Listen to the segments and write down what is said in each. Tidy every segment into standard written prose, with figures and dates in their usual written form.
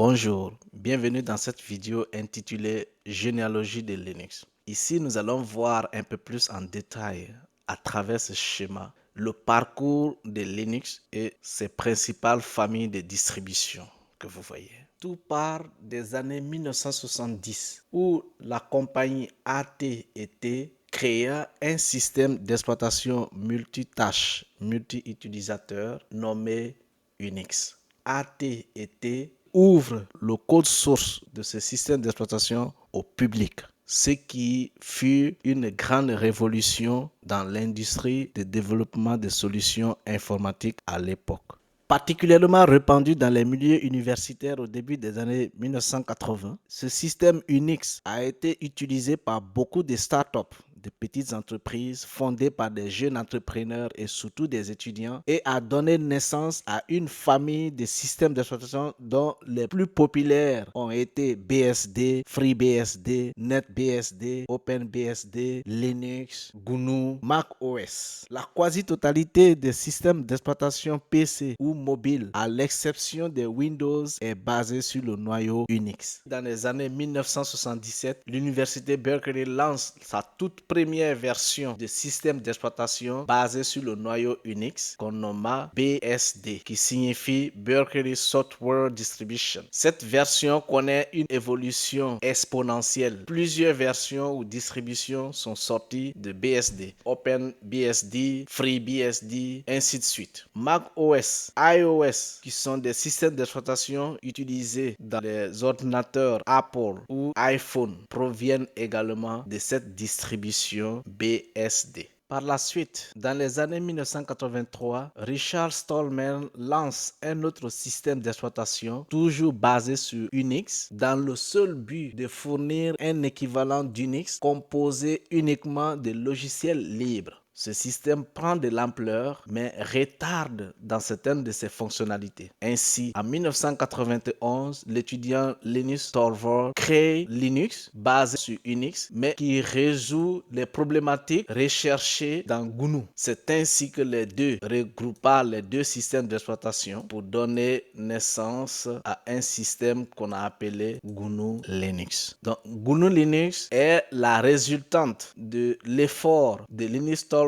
Bonjour, bienvenue dans cette vidéo intitulée Généalogie de Linux. Ici, nous allons voir un peu plus en détail, à travers ce schéma, le parcours de Linux et ses principales familles de distribution que vous voyez. Tout part des années 1970 où la compagnie AT&T créa un système d'exploitation multitâche, multi-utilisateur nommé Unix. AT&T ouvre le code source de ce système d'exploitation au public, ce qui fut une grande révolution dans l'industrie de développement de solutions informatiques à l'époque. Particulièrement répandu dans les milieux universitaires au début des années 1980, ce système Unix a été utilisé par beaucoup de startups, de petites entreprises fondées par des jeunes entrepreneurs et surtout des étudiants, et a donné naissance à une famille de systèmes d'exploitation dont les plus populaires ont été BSD, FreeBSD, NetBSD, OpenBSD, Linux, GNU, macOS. La quasi-totalité des systèmes d'exploitation PC ou mobile, à l'exception de Windows, est basée sur le noyau Unix. Dans les années 1977, l'université Berkeley lance sa toute première version de système d'exploitation basé sur le noyau Unix qu'on nomma BSD, qui signifie Berkeley Software Distribution. Cette version connaît une évolution exponentielle. Plusieurs versions ou distributions sont sorties de BSD, OpenBSD, FreeBSD, ainsi de suite. macOS, iOS, qui sont des systèmes d'exploitation utilisés dans les ordinateurs Apple ou iPhone, proviennent également de cette distribution BSD. Par la suite, dans les années 1983, Richard Stallman lance un autre système d'exploitation, toujours basé sur Unix, dans le seul but de fournir un équivalent d'Unix composé uniquement de logiciels libres. Ce système prend de l'ampleur, mais retarde dans certaines de ses fonctionnalités. Ainsi, en 1991, l'étudiant Linus Torvalds crée Linux, basé sur Unix, mais qui résout les problématiques recherchées dans GNU. C'est ainsi que les deux regroupa les deux systèmes d'exploitation pour donner naissance à un système qu'on a appelé GNU Linux. Donc, GNU Linux est la résultante de l'effort de Linus Torvalds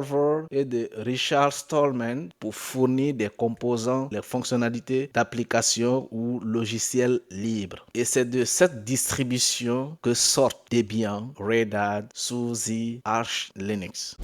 et de Richard Stallman pour fournir des composants, les fonctionnalités d'application ou logiciels libres. Et c'est de cette distribution que sortent Debian, Red Hat, SUSE, Arch Linux.